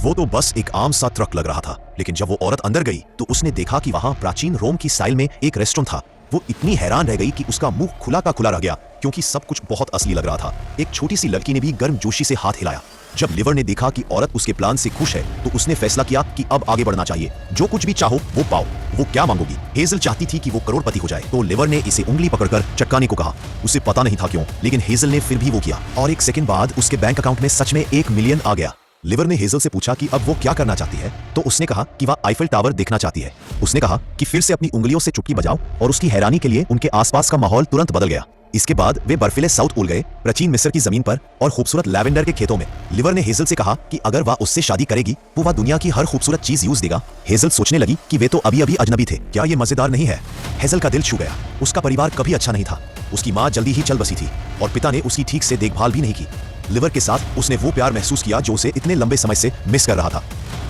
वो तो बस एक आम सा ट्रक लग रहा था, लेकिन जब वो औरत अंदर गई तो उसने देखा कि वहां प्राचीन रोम की स्टाइल में एक रेस्टोरेंट था। वो इतनी हैरान रह गई कि उसका मुंह खुला का खुला रह गया, क्योंकि सब कुछ बहुत असली लग रहा था। एक छोटी सी लड़की ने भी गर्मजोशी से हाथ हिलाया। जब लिवर ने देखा कि औरत उसके प्लान से खुश है तो उसने फैसला किया कि अब आगे बढ़ना चाहिए। जो कुछ भी चाहो वो पाओ। वो क्या मांगोगी? हेजल चाहती थी कि वो करोड़पति हो जाए, तो लिवर ने इसे उंगली पकड़कर चटकाने को कहा। उसे पता नहीं था क्यों, लेकिन हेजल ने फिर भी वो किया और एक सेकंड बाद उसके बैंक अकाउंट में सच में 1 मिलियन आ गया। लिवर ने हेजल से पूछा कि अब वो क्या करना चाहती है, तो उसने कहा कि वह आईफिल टावर देखना चाहती है। उसने कहा कि फिर से अपनी उंगलियों से चुटकी बजाओ, और उसकी हैरानी के लिए उनके आसपास का माहौल तुरंत बदल गया। इसके बाद वे बर्फीले साउथ पोल गए, प्राचीन मिस्र की जमीन पर और खूबसूरत लैवेंडर के खेतों में। लिवर ने हेजल से कहा कि अगर वह उससे शादी करेगी तो वह दुनिया की हर खूबसूरत चीज यूज देगा। हेजल सोचने लगी कि वे तो अभी अभी अजनबी थे। क्या ये मजेदार नहीं है? हेजल का दिल छू गया। उसका परिवार कभी अच्छा नहीं था। उसकी माँ जल्दी ही चल बसी थी और पिता ने उसकी ठीक से देखभाल भी नहीं की। लिवर के साथ उसने वो प्यार महसूस किया जो उसे इतने लंबे समय से मिस कर रहा था।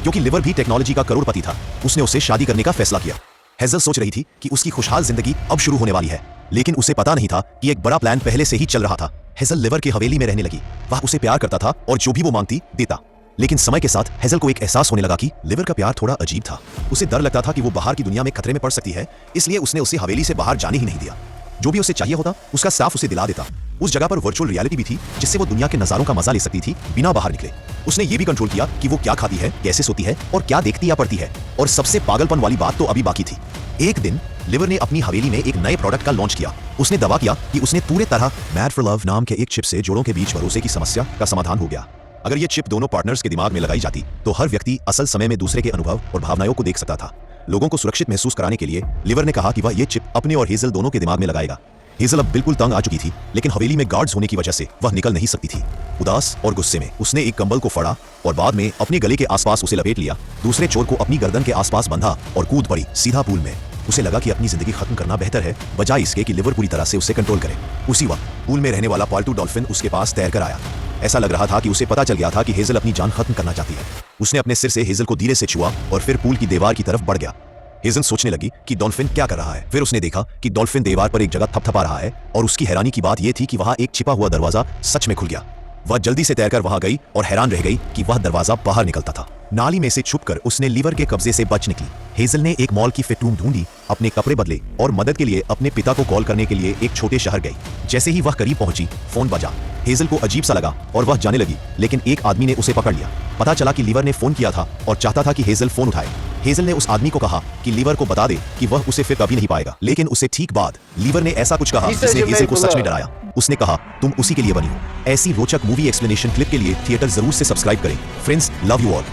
क्योंकि लिवर भी टेक्नोलॉजी का करोड़पति था, उसने उससे शादी करने का फैसला किया। हेजल सोच रही थी कि उसकी खुशहाल जिंदगी अब शुरू होने वाली है, लेकिन उसे पता नहीं था कि एक बड़ा प्लान पहले से ही चल रहा था। हेजल लिवर की हवेली में रहने लगी। वह उसे प्यार करता था और जो भी वो मांगती देता। लेकिन समय के साथ हेजल को एक एहसास होने लगा कि लिवर का प्यार थोड़ा अजीब था। उसे डर लगता था कि वो बाहर की दुनिया में खतरे में पड़ सकती है, इसलिए उसने उसे हवेली से बाहर जाने ही नहीं दिया। जो भी उसे चाहिए होता उसका स्टाफ उसे दिला देता। उस जगह पर वर्चुअल रियलिटी भी थी, जिससे वो दुनिया के नजारों का मजा ले सकती थी बिना बाहर निकले। उसने ये भी कंट्रोल किया कि वो क्या खाती है, कैसे सोती है और क्या देखती या पढ़ती है। और सबसे पागलपन वाली बात तो अभी बाकी थी। एक दिन लिवर ने अपनी हवेली में एक नए प्रोडक्ट का लॉन्च किया। उसने दावा किया कि उसने पूरे तरह मैड फॉर लव नाम के एक चिप से जोड़ों के बीच भरोसे की समस्या का समाधान हो गया। अगर ये चिप दोनों पार्टनर्स के दिमाग में लगाई जाती तो हर व्यक्ति असल समय में दूसरे के अनुभव और भावनाओं को देख सकता था। लोगों को सुरक्षित महसूस कराने के लिए लिवर ने कहा कि वह ये चिप अपने और हेजल दोनों के दिमाग में लगाएगा। हेजल अब बिल्कुल तंग आ चुकी थी, लेकिन हवेली में गार्ड्स होने की वजह से वह निकल नहीं सकती थी। उदास और गुस्से में उसने एक कंबल को फाड़ा और बाद में अपने गले के आसपास उसे लपेट लिया। दूसरे चोर को अपनी गर्दन के आसपास बंधा और कूद पड़ी सीधा पूल में। उसे लगा कि अपनी जिंदगी खत्म करना बेहतर है, बजाय इसके कि लिवर पूरी तरह से उसे कंट्रोल करे। उसी वक्त पूल में रहने वाला पालतू डॉल्फिन उसके पास तैरकर आया। ऐसा लग रहा था कि उसे पता चल गया था कि हेजल अपनी जान खत्म करना चाहती है। उसने अपने सिर से हेजल को धीरे से छुआ और फिर पूल की दीवार की तरफ बढ़ गया। हेजल सोचने लगी कि डॉल्फिन क्या कर रहा है। फिर उसने देखा कि डॉल्फिन दीवार पर एक जगह थपथपा रहा है, और उसकी हैरानी की बात यह थी कि वहां एक छिपा हुआ दरवाजा सच में खुल गया। वह जल्दी से तैरकर वहां गई और हैरान रह गई कि वह दरवाजा बाहर निकलता था। नाली में से छुपकर उसने लिवर के कब्जे से बच निकली। हेजल ने एक मॉल की फिट रूम ढूंढी, अपने कपड़े बदले और मदद के लिए अपने पिता को कॉल करने के लिए एक छोटे शहर गई। जैसे ही वह करीब पहुंची, फोन बजा। हेजल को अजीब सा लगा और वह जाने लगी, लेकिन एक आदमी ने उसे पकड़ लिया। पता चला कि लिवर ने फोन किया था और चाहता था कि हेजल फोन उठाए। हेजल ने उस आदमी को कहा कि लिवर को बता दे कि वह उसे फिर कभी नहीं पाएगा, लेकिन उससे ठीक बाद लिवर ने ऐसा कुछ कहा जिसने हेजल को सच में डराया। उसने कहा, तुम उसी के लिए बनी हो। ऐसी रोचक मूवी एक्सप्लेनेशन क्लिप के लिए थिएटर जरूर से सब्सक्राइब करें। Friends, love you all.